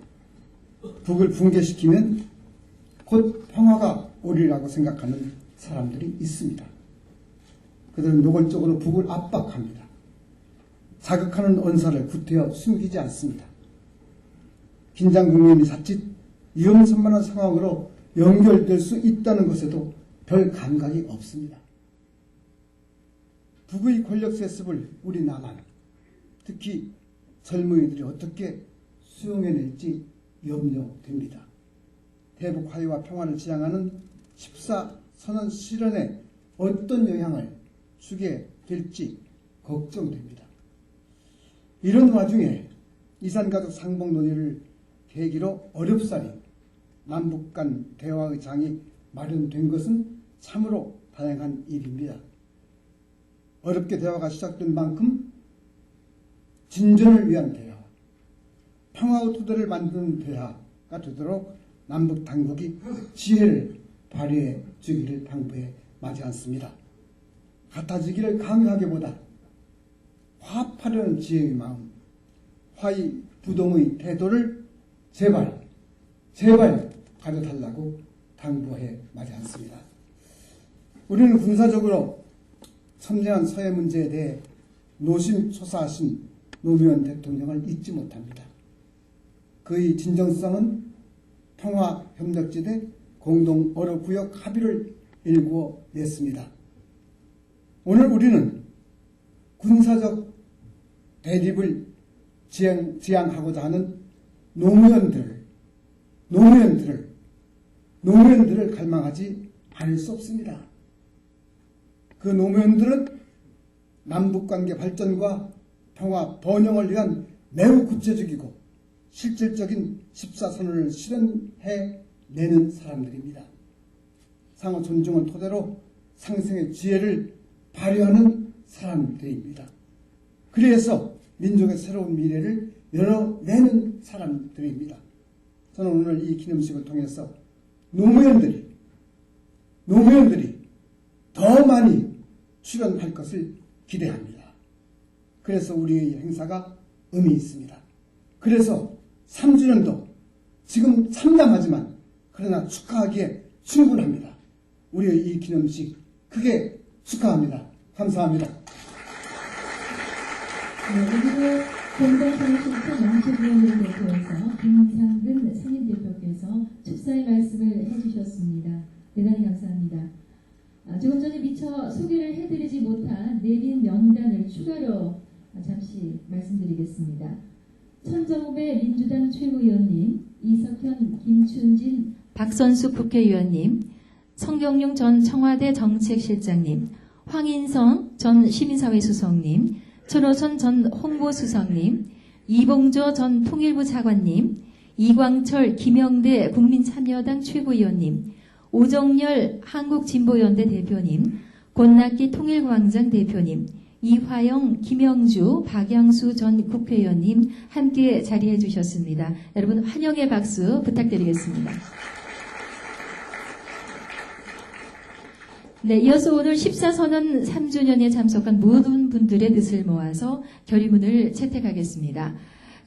북을 붕괴시키면 곧 평화가 오리라고 생각하는 사람들이 있습니다. 그들은 노골적으로 북을 압박합니다. 자극하는 언사를 구태여 숨기지 않습니다. 긴장 국면이 자칫 위험천만한 상황으로 연결될 수 있다는 것에도 별 감각이 없습니다. 북의 권력 세습을 우리 남한, 특히 젊은이들이 어떻게 수용해낼지 염려됩니다. 대북 화해와 평화를 지향하는 14선언 실현에 어떤 영향을 주게 될지 걱정됩니다. 이런 와중에 이산가족 상봉 논의를 계기로 어렵사리 남북 간 대화의 장이 마련된 것은 참으로 다행한 일입니다. 어렵게 대화가 시작된 만큼 진전을 위한 대화, 평화의 토대를 만드는 대화가 되도록 남북 당국이 지혜를 발휘해 주기를 당부해 마지 않습니다. 같아지기를 강요하기보다 화합하려는 지혜의 마음, 화의 부동의 태도를 제발 가져달라고 당부해 마지 않습니다. 우리는 군사적으로 첨예한 서해 문제에 대해 노심초사하신 노무현 대통령을 잊지 못합니다. 그의 진정성은 평화협력지대 공동어로구역 합의를 일구어 냈습니다. 오늘 우리는 군사적 대립을 지향하고자 하는 노무현들을 갈망하지 않을 수 없습니다. 그 노무현들은 남북관계 발전과 평화 번영을 위한 매우 구체적이고 실질적인 14선언을 실현해내는 사람들입니다. 상호 존중을 토대로 상생의 지혜를 발휘하는 사람들입니다. 그래서 민족의 새로운 미래를 열어내는 사람들입니다. 저는 오늘 이 기념식을 통해서 노무현들이 더 많이 출연할 것을 기대합니다. 그래서 우리의 행사가 의미 있습니다. 그래서 3주년도 지금 참담하지만 그러나 축하하기에 충분합니다. 우리의 이 기념식 크게 축하합니다. 감사합니다. 그리고 공동선언실천 남측위원회를 대표해서 김상근 상임대표께서 축사의 말씀을 해주셨습니다. 대단히 감사합니다. 조금 전에 미처 소개를 해드리지 못한 내빈 명단을 추가로 잠시 말씀드리겠습니다. 천정배 민주당 최고위원님, 이석현, 김춘진, 박선숙 국회의원님, 성경용 전 청와대 정책실장님, 황인성 전 시민사회수석님, 천호선 전 홍보수석님, 이봉조 전 통일부 차관님, 이광철, 김영대 국민참여당 최고위원님, 오정열 한국진보연대 대표님, 권낙기 통일광장 대표님, 이화영, 김영주, 박양수 전 국회의원님 함께 자리해 주셨습니다. 여러분 환영의 박수 부탁드리겠습니다. 네, 이어서 오늘 14선언 3주년에 참석한 모든 분들의 뜻을 모아서 결의문을 채택하겠습니다.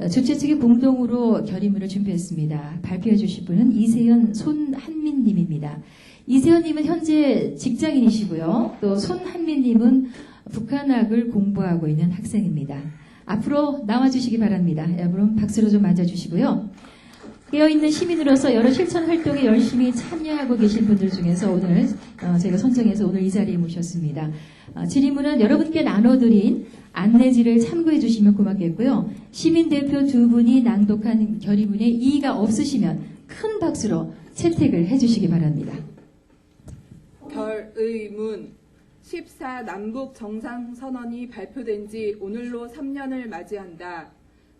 주최 측이 공동으로 결의문을 준비했습니다. 발표해 주실 분은 이세연 손한민님입니다. 이세연님은 현재 직장인이시고요. 또 손한민님은 북한학을 공부하고 있는 학생입니다. 앞으로 나와주시기 바랍니다. 여러분 박수로 좀 맞아주시고요. 깨어있는 시민으로서 여러 실천 활동에 열심히 참여하고 계신 분들 중에서 오늘 제가 선정해서 오늘 이 자리에 모셨습니다. 질의문은 여러분께 나눠드린 안내지를 참고해 주시면 고맙겠고요. 시민대표 두 분이 낭독한 결의문에 이의가 없으시면 큰 박수로 채택을 해주시기 바랍니다. 결의문 14 남북 정상선언이 발표된 지 오늘로 3년을 맞이한다.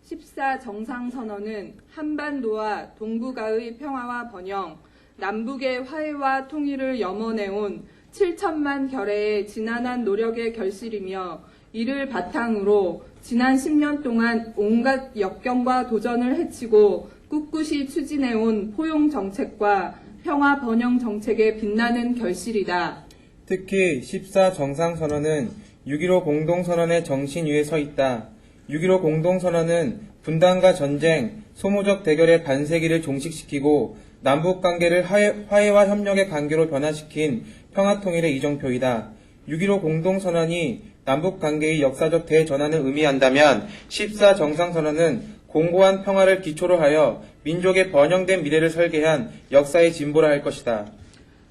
14 정상선언은 한반도와 동북아의 평화와 번영, 남북의 화해와 통일을 염원해온 7천만 결의의 지난한 노력의 결실이며 이를 바탕으로 지난 10년 동안 온갖 역경과 도전을 헤치고 꿋꿋이 추진해온 포용 정책과 평화 번영 정책의 빛나는 결실이다. 특히 14 정상선언은 6.15 공동선언의 정신 위에 서 있다. 6.15 공동선언은 분단과 전쟁, 소모적 대결의 반세기를 종식시키고 남북관계를 화해와 협력의 관계로 변화시킨 평화통일의 이정표이다. 6.15 공동선언이 남북관계의 역사적 대전환을 의미한다면 14 정상선언은 공고한 평화를 기초로 하여 민족의 번영된 미래를 설계한 역사의 진보라 할 것이다.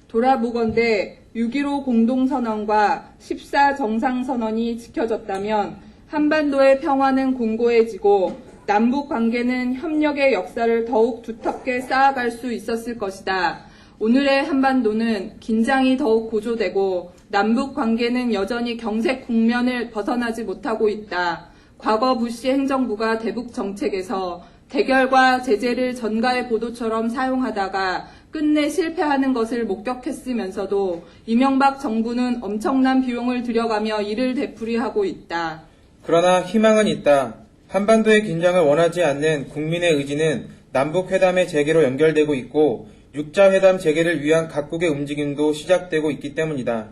돌아보건대 6.15 공동선언과 14 정상선언이 지켜졌다면 한반도의 평화는 공고해지고 남북 관계는 협력의 역사를 더욱 두텁게 쌓아갈 수 있었을 것이다. 오늘의 한반도는 긴장이 더욱 고조되고 남북 관계는 여전히 경색 국면을 벗어나지 못하고 있다. 과거 부시 행정부가 대북 정책에서 대결과 제재를 전가의 보도처럼 사용하다가 끝내 실패하는 것을 목격했으면서도 이명박 정부는 엄청난 비용을 들여가며 이를 되풀이하고 있다. 그러나 희망은 있다. 한반도의 긴장을 원하지 않는 국민의 의지는 남북회담의 재개로 연결되고 있고 6자 회담 재개를 위한 각국의 움직임도 시작되고 있기 때문이다.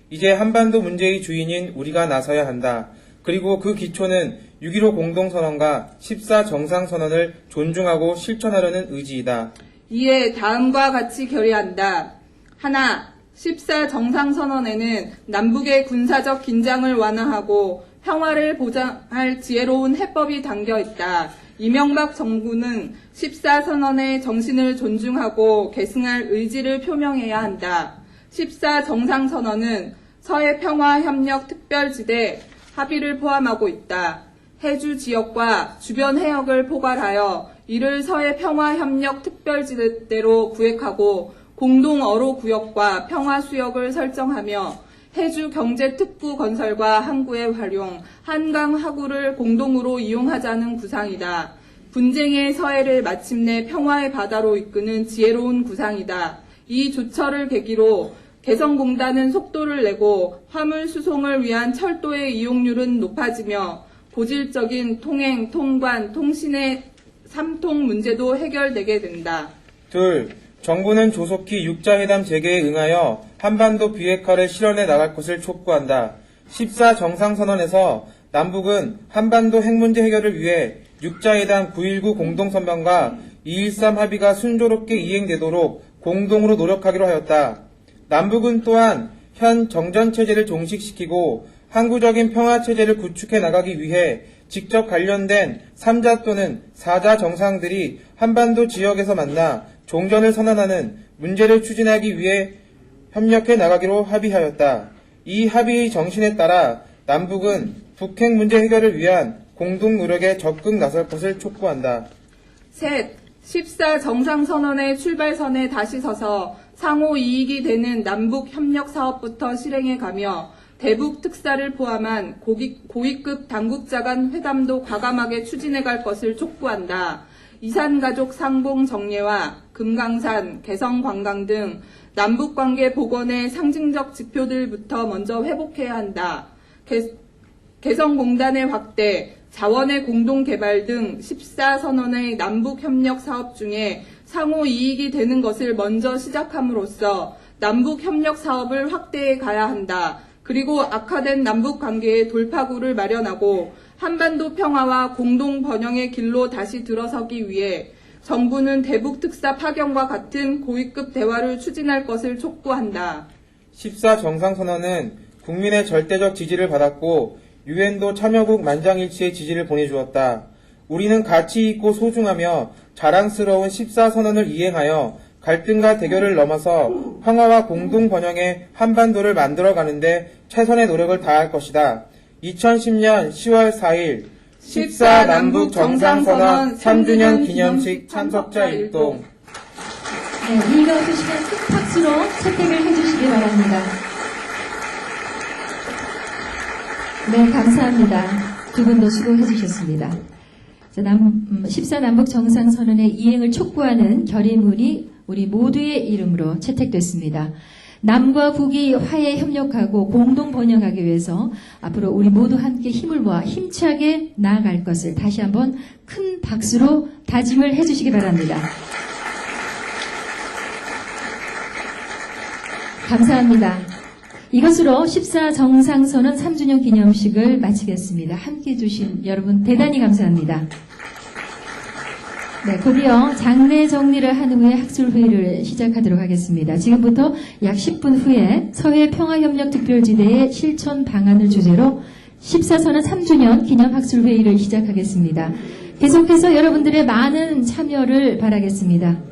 이제 한반도 문제의 주인인 우리가 나서야 한다. 그리고 그 기초는 6.15 공동선언과 14 정상선언을 존중하고 실천하려는 의지이다. 이에 다음과 같이 결의한다. 하나, 14 정상선언에는 남북의 군사적 긴장을 완화하고 평화를 보장할 지혜로운 해법이 담겨 있다. 이명박 정부는 14 선언의 정신을 존중하고 계승할 의지를 표명해야 한다. 14 정상선언은 서해 평화협력특별지대 합의를 포함하고 있다. 해주 지역과 주변 해역을 포괄하여 이를 서해 평화협력특별지대로 구획하고 공동 어로 구역과 평화수역을 설정하며 해주 경제특구 건설과 항구의 활용, 한강 하구를 공동으로 이용하자는 구상이다. 분쟁의 서해를 마침내 평화의 바다로 이끄는 지혜로운 구상이다. 이 조처를 계기로 개성공단은 속도를 내고 화물 수송을 위한 철도의 이용률은 높아지며 고질적인 통행, 통관, 통신의 3통 문제도 해결되게 된다. 둘, 정부는 조속히 6자 회담 재개에 응하여 한반도 비핵화를 실현해 나갈 것을 촉구한다. 14 정상선언에서 남북은 한반도 핵 문제 해결을 위해 6자 회담 9.19 공동선언과 2.13 합의가 순조롭게 이행되도록 공동으로 노력하기로 하였다. 남북은 또한 현 정전체제를 종식시키고 항구적인 평화체제를 구축해 나가기 위해 직접 관련된 3자 또는 4자 정상들이 한반도 지역에서 만나 종전을 선언하는 문제를 추진하기 위해 협력해 나가기로 합의하였다. 이 합의의 정신에 따라 남북은 북핵 문제 해결을 위한 공동 노력에 적극 나설 것을 촉구한다. 셋, 14 정상선언의 출발선에 다시 서서 상호 이익이 되는 남북 협력 사업부터 실행해 가며 대북 특사를 포함한 고위급 당국자 간 회담도 과감하게 추진해 갈 것을 촉구한다. 이산가족 상봉 정례와 금강산, 개성관광 등 남북관계 복원의 상징적 지표들부터 먼저 회복해야 한다. 개성공단의 확대, 자원의 공동개발 등 14선언의 남북협력 사업 중에 상호 이익이 되는 것을 먼저 시작함으로써 남북 협력 사업을 확대해 가야 한다. 그리고 악화된 남북 관계의 돌파구를 마련하고 한반도 평화와 공동 번영의 길로 다시 들어서기 위해 정부는 대북 특사 파견과 같은 고위급 대화를 추진할 것을 촉구한다. 14 정상선언은 국민의 절대적 지지를 받았고 유엔도 참여국 만장일치의 지지를 보내주었다. 우리는 가치 있고 소중하며 자랑스러운 14 선언을 이행하여 갈등과 대결을 넘어서 평화와 공동 번영의 한반도를 만들어가는데 최선의 노력을 다할 것이다. 2010년 10월 4일 14 남북 정상선언 3주년 기념식 참석자 일동. 네, 읽어주시면 큰 박수로 채택을 해주시기 바랍니다. 네, 감사합니다. 두 분도 수고해 주셨습니다. 14 남북 정상선언의 이행을 촉구하는 결의문이 우리 모두의 이름으로 채택됐습니다. 남과 북이 화해 협력하고 공동 번영하기 위해서 앞으로 우리 모두 함께 힘을 모아 힘차게 나아갈 것을 다시 한번 큰 박수로 다짐을 해주시기 바랍니다. 감사합니다. 이것으로 14 정상선언 3주년 기념식을 마치겠습니다. 함께해 주신 여러분 대단히 감사합니다. 네, 곧이어 장례 정리를 한 후에 학술회의를 시작하도록 하겠습니다. 지금부터 약 10분 후에 서해평화협력특별지대의 실천 방안을 주제로 14선언 3주년 기념 학술회의를 시작하겠습니다. 계속해서 여러분들의 많은 참여를 바라겠습니다.